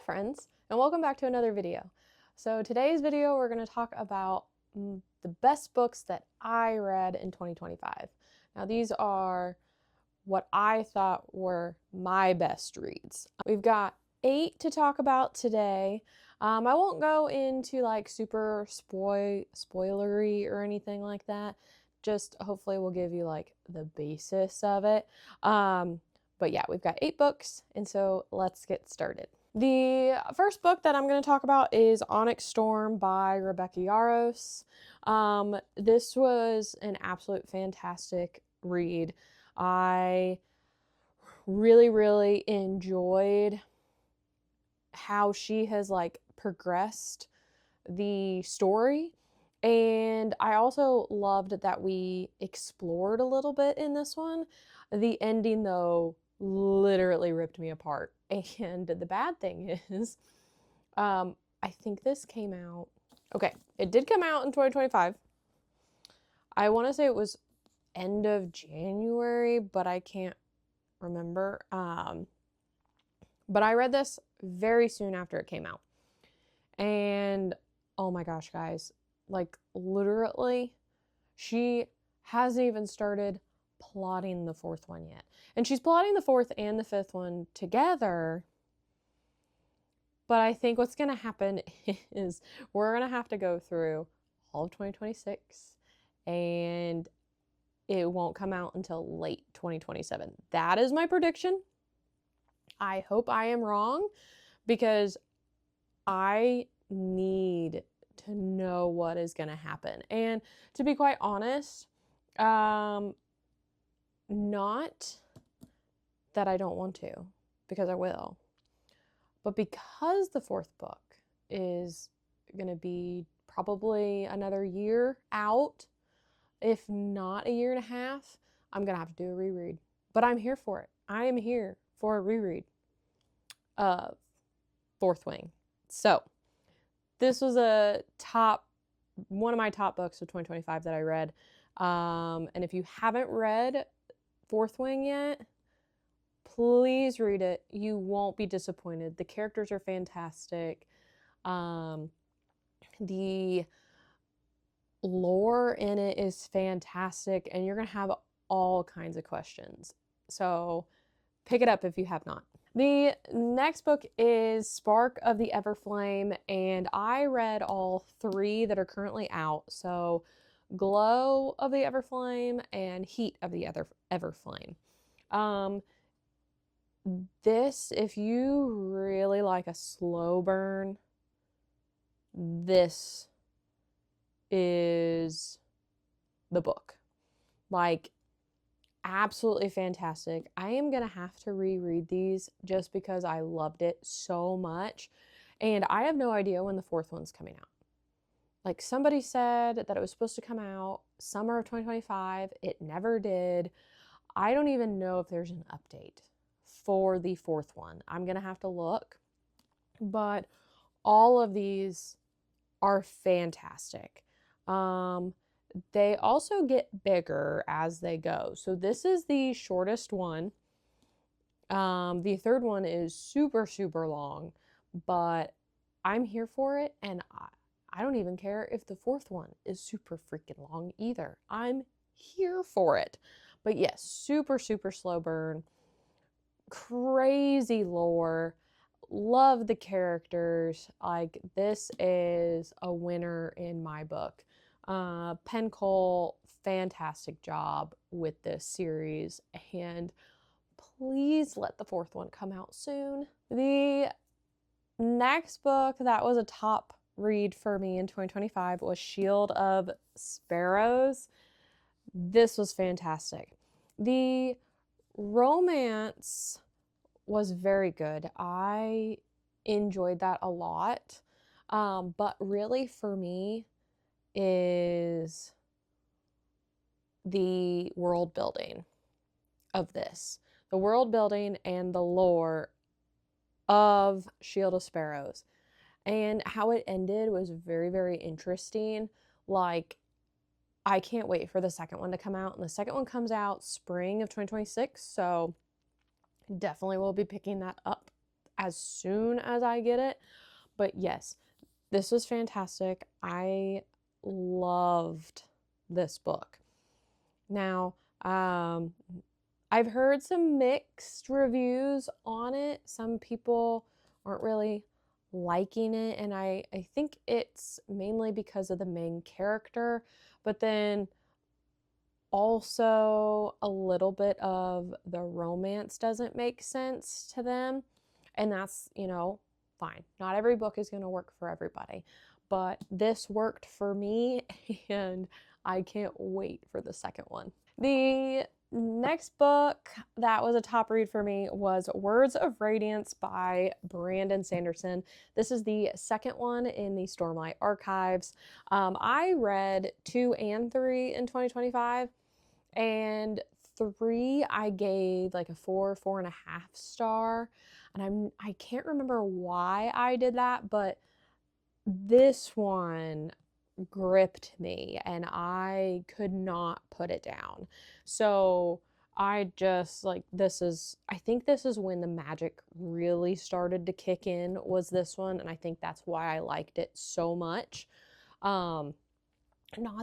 friends, and welcome back to another video. So today's video we're going to talk about the best books that I read in 2025. Now these are what I thought were my best reads. We've got 8 to talk about today. I won't go into like super spoilery or anything like that. Just hopefully we'll give you like the basis of it. But yeah, we've got 8 books, and so let's get started. The first book that I'm going to talk about is Onyx Storm by Rebecca Yarros. This was an absolute fantastic read. I really enjoyed how she has like progressed the story, and I also loved that we explored a little bit in this one. The ending though literally ripped me apart, and the bad thing is I think this came out, okay, it did come out in 2025. I want to say it was end of January, but I can't remember. But I read this very soon after it came out, and oh my gosh, guys, like literally she hasn't even started plotting the 4th one yet. And she's plotting the 4th and the 5th one together. But I think what's going to happen is we're going to have to go through all of 2026, and it won't come out until late 2027. That is my prediction. I hope I am wrong, because I need to know what is going to happen. And to be quite honest, not that I don't want to, because I will, but because the 4th book is going to be probably another year out, if not a year and a half, I'm going to have to do a reread. But I'm here for it. I am here for a reread of 4th Wing. So this was one of my top books of 2025 that I read. And if you haven't read 4th Wing yet, please read it. You won't be disappointed. The characters are fantastic. The lore in it is fantastic, and you're going to have all kinds of questions. So pick it up if you have not. The next book is Spark of the Everflame, and I read all 3 that are currently out. So Glow of the Everflame and Heat of the Everflame. This, if you really like a slow burn, this is the book. Like, absolutely fantastic. I am gonna have to reread these just because I loved it so much, and I have no idea when the 4th one's coming out. Like, somebody said that it was supposed to come out summer of 2025. It never did. I don't even know if there's an update for the 4th one. I'm gonna have to look, but all of these are fantastic. They also get bigger as they go. So this is the shortest one. The 3rd one is super long, but I'm here for it, and I don't even care if the 4th one is super freaking long either. I'm here for it. But yes, super slow burn, crazy lore, love the characters. Like, this is a winner in my book. Penn Cole, fantastic job with this series, and please let the 4th one come out soon. The next book that was a top read for me in 2025 was Shield of Sparrows. This was fantastic. The romance was very good. I enjoyed that a lot. But really for me is the world building of this. The world building and the lore of Shield of Sparrows. And how it ended was very interesting. Like, I can't wait for the 2nd one to come out. And the 2nd one comes out spring of 2026. So definitely will be picking that up as soon as I get it. But yes, this was fantastic. I loved this book. Now, I've heard some mixed reviews on it. Some people aren't really liking it, and I think it's mainly because of the main character, but then also a little bit of the romance doesn't make sense to them, and that's, fine. Not every book is going to work for everybody, but this worked for me, and I can't wait for the second one. The next book that was a top read for me was Words of Radiance by Brandon Sanderson. This is the second one in the Stormlight Archives. I read 2 and 3 in 2025, and 3 I gave like a 4.5 star, and I can't remember why I did that, but this one gripped me and I could not put it down. So I just I think this is when the magic really started to kick in, was this one, and I think that's why I liked it so much. Not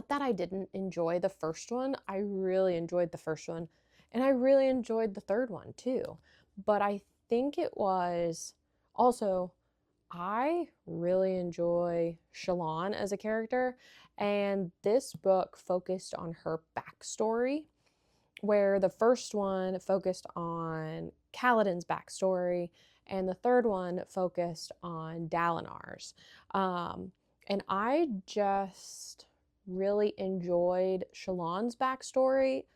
that I didn't enjoy the first one. I really enjoyed the first one, and I really enjoyed the third one too. But I think it was also, I really enjoy Shallan as a character, and this book focused on her backstory, where the first one focused on Kaladin's backstory, and the third one focused on Dalinar's. And I just really enjoyed Shallan's backstory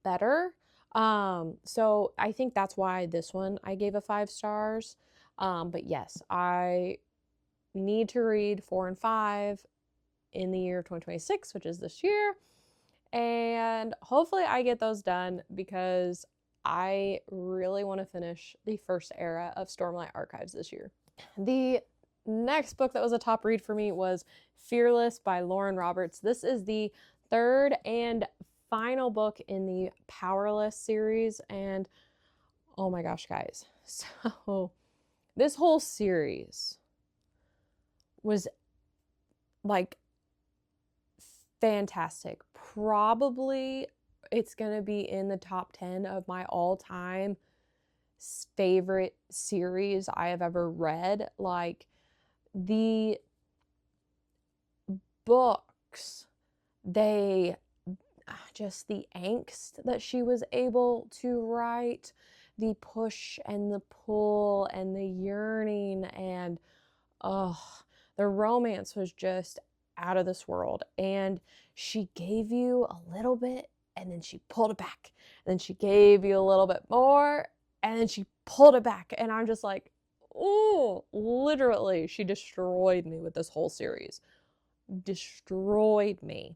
better. So I think that's why this one I gave a 5 stars. But yes, I need to read 4 and 5 in the year 2026, which is this year. And hopefully I get those done, because I really want to finish the first era of Stormlight Archives this year. The next book that was a top read for me was Fearless by Lauren Roberts. This is the third and final book in the Powerless series, and oh my gosh, guys. So this whole series was like fantastic. Probably it's going to be in the top 10 of my all-time favorite series I have ever read. Like, the books, the angst that she was able to write, the push and the pull and the yearning, and the romance was just out of this world. And she gave you a little bit, and then she pulled it back, and then she gave you a little bit more, and then she pulled it back. And I'm just like, oh, literally, she destroyed me with this whole series. Destroyed me.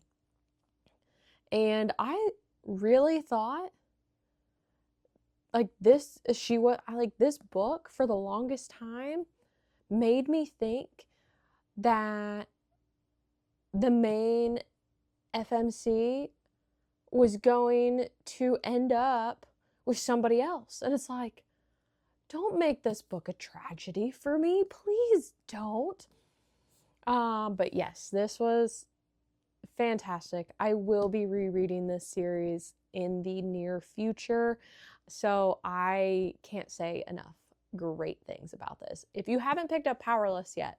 And I really thought, this book for the longest time made me think that the main FMC was going to end up with somebody else. And it's like, don't make this book a tragedy for me. Please don't. But yes, this was fantastic. I will be rereading this series in the near future, so I can't say enough great things about this. If you haven't picked up Powerless yet,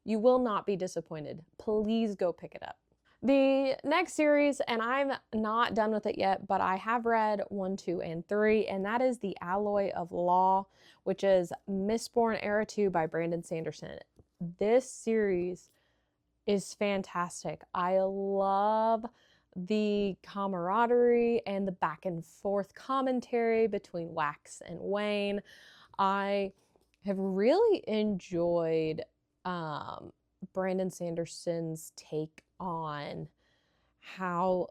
you will not be disappointed. Please go pick it up. The next series, and I'm not done with it yet, but I have read 1, 2, and 3, and that is The Alloy of Law, which is Mistborn Era 2 by Brandon Sanderson. This series is fantastic. I love the camaraderie and the back and forth commentary between Wax and Wayne. I have really enjoyed Brandon Sanderson's take on how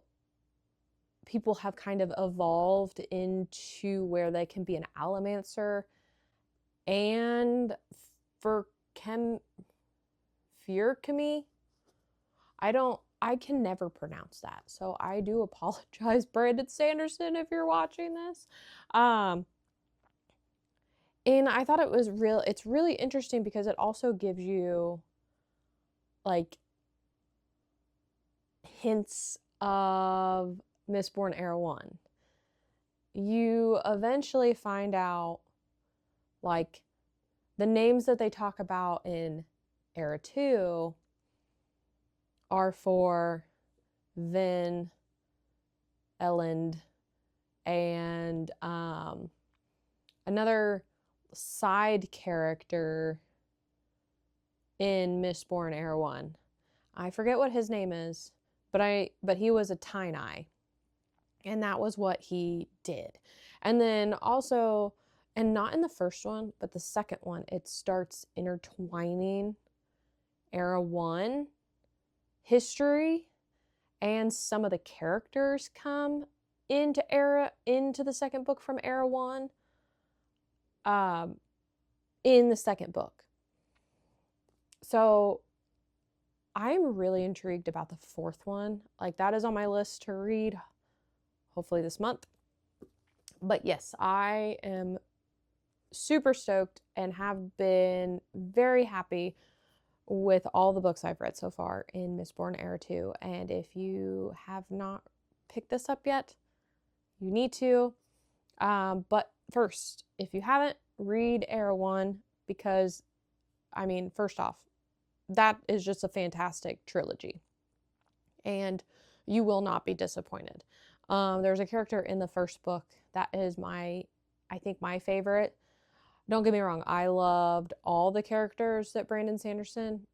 people have kind of evolved into where they can be an allomancer, and for Furkami, I can never pronounce that, so I do apologize, Brandon Sanderson, if you're watching this. And I thought it's really interesting because it also gives you like hints of Mistborn Era 1. You eventually find out like the names that they talk about in Era 2 are for Vin, Elend, and another side character in Mistborn Era 1. I forget what his name is, but he was a Tiny, and that was what he did. And then also, and not in the first one, but the second one, it starts intertwining Era 1 history, and some of the characters come into the second book from Era 1 in the second book. So I'm really intrigued about the fourth one. Like, that is on my list to read, hopefully this month. But yes, I am super stoked and have been very happy with all the books I've read so far in Mistborn Era 2. And if you have not picked this up yet, you need to. But first, if you haven't, read Era 1 because, I mean, first off, that is just a fantastic trilogy. And you will not be disappointed. There's a character in the first book that is I think my favorite. Don't get me wrong, I loved all the characters that Brandon Sanderson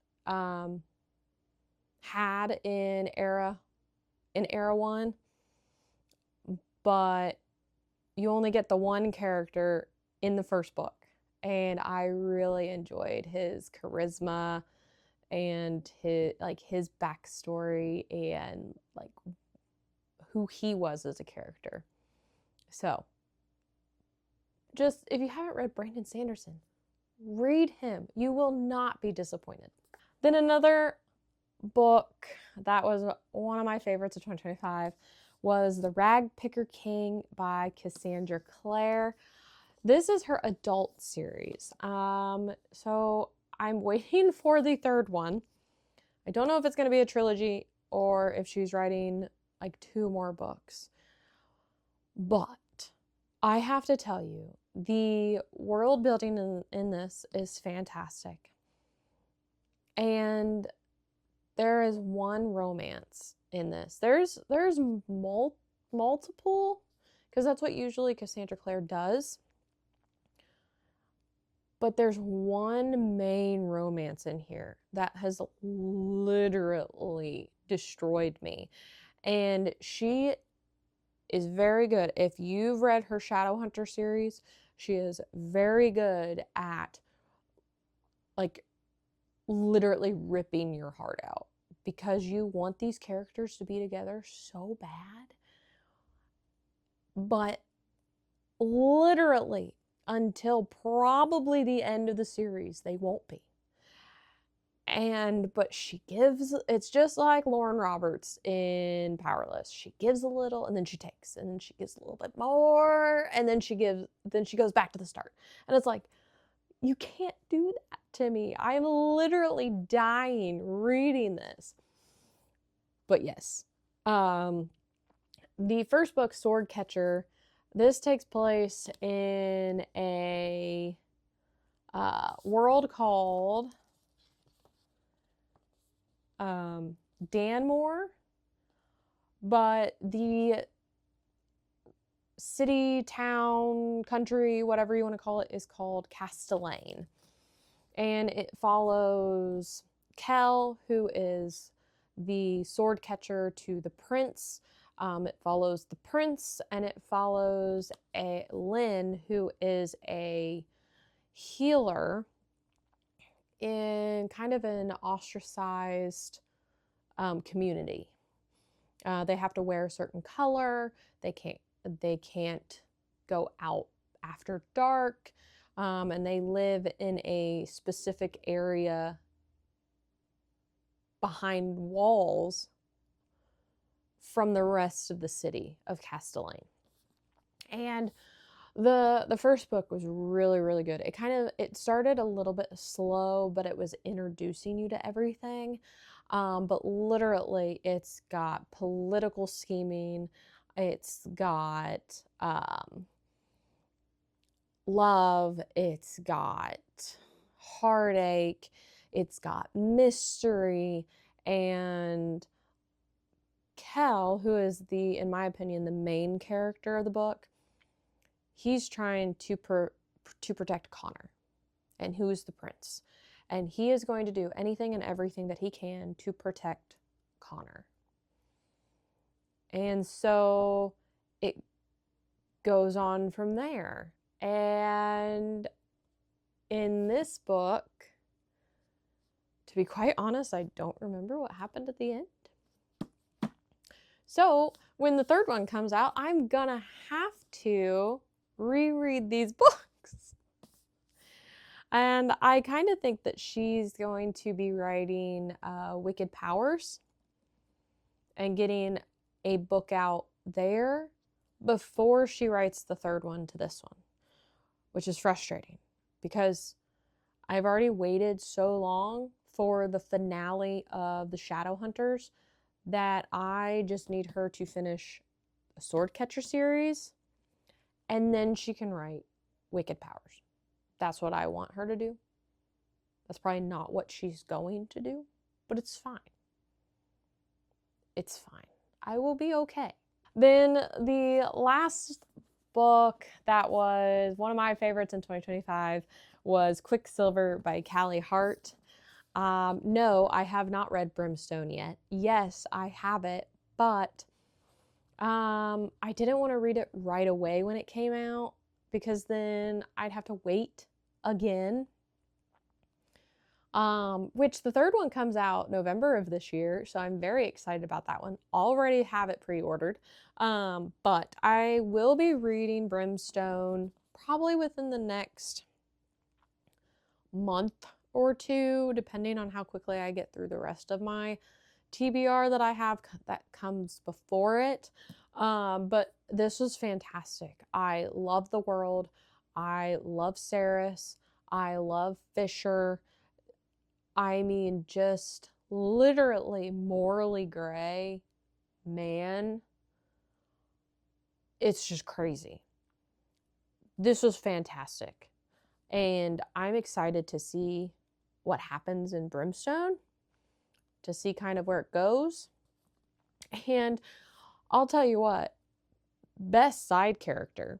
had in Era 1, but you only get the one character in the first book, and I really enjoyed his charisma and his backstory and like who he was as a character. So just, if you haven't read Brandon Sanderson, read him. You will not be disappointed. Then another book that was one of my favorites of 2025 was The Rag Picker King by Cassandra Clare. This is her adult series. So I'm waiting for the third one. I don't know if it's going to be a trilogy or if she's writing like 2 more books. But I have to tell you, the world building in this is fantastic. And there is one romance in this. There's multiple, because that's what usually Cassandra Clare does. But there's one main romance in here that has literally destroyed me. And she is very good. If you've read her Shadowhunter series, she is very good at like literally ripping your heart out because you want these characters to be together so bad. But literally until probably the end of the series, they won't be. But she gives, it's just like Lauren Roberts in Powerless. She gives a little and then she takes, and then she gives a little bit more, and then she goes back to the start. And it's like, you can't do that to me. I'm literally dying reading this. But yes, the first book, Sword Catcher, this takes place in a world called Danmore, but the city, town, country, whatever you want to call it, is called Castellane. And it follows Kel, who is the sword catcher to the prince. It follows the prince, and it follows Lynn, who is a healer in kind of an ostracized community. They have to wear a certain color. They can't go out after dark, and they live in a specific area behind walls from the rest of the city of Castellane. And The first book was really, really good. It started a little bit slow, but it was introducing you to everything. But literally, it's got political scheming, it's got love, it's got heartache, it's got mystery, and Kel, who is in my opinion, the main character of the book, he's trying to protect Connor, and who is the prince. And he is going to do anything and everything that he can to protect Connor. And so it goes on from there. And in this book, to be quite honest, I don't remember what happened at the end. So when the third one comes out, I'm gonna have to reread these books. And I kind of think that she's going to be writing Wicked Powers and getting a book out there before she writes the third one to this one, which is frustrating because I've already waited so long for the finale of the Shadowhunters that I just need her to finish a Swordcatcher series, and then she can write Wicked Powers. That's what I want her to do. That's probably not what she's going to do, but it's fine. It's fine. I will be okay. Then the last book that was one of my favorites in 2025 was Quicksilver by Callie Hart. No, I have not read Brimstone yet. Yes, I have it, but I didn't want to read it right away when it came out because then I'd have to wait again. Which the third one comes out November of this year, so I'm very excited about that one. Already have it pre-ordered. But I will be reading Brimstone probably within the next month or two, depending on how quickly I get through the rest of my TBR that I have that comes before it. But this was fantastic. I love the world. I love Saris. I love Fisher. I mean, just literally morally gray man. It's just crazy. This was fantastic. And I'm excited to see what happens in Brimstone, to see kind of where it goes. And I'll tell you what, best side character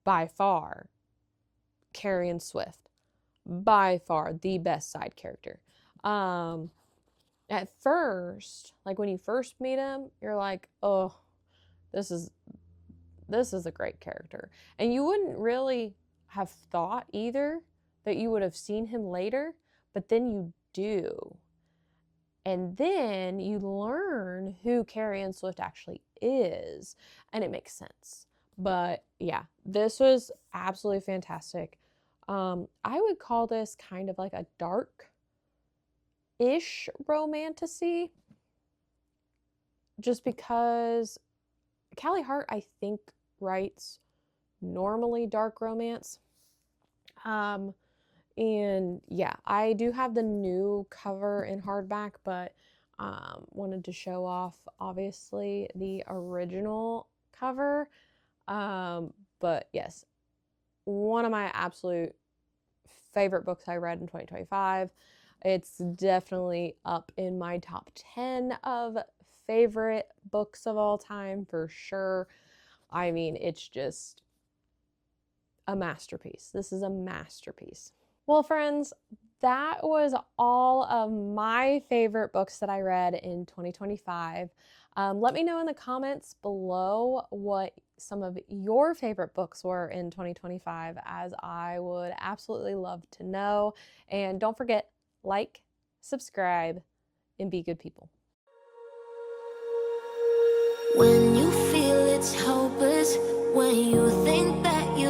by far, Carrion Swift. By far the best side character. At first, like when you first meet him, you're like, oh, this is a great character. And you wouldn't really have thought either that you would have seen him later, but then you do. And then you learn who Carrion Swift actually is, and it makes sense. But yeah, this was absolutely fantastic. I would call this kind of like a dark-ish romantasy, just because Callie Hart, I think, writes normally dark romance. And yeah, I do have the new cover in hardback, but wanted to show off, obviously, the original cover. But yes, one of my absolute favorite books I read in 2025. It's definitely up in my top 10 of favorite books of all time for sure. I mean, it's just a masterpiece. This is a masterpiece. Well, friends, that was all of my favorite books that I read in 2025. Let me know in the comments below what some of your favorite books were in 2025, as I would absolutely love to know. And don't forget, like, subscribe, and be good people. When you feel it's hopeless, when you think that you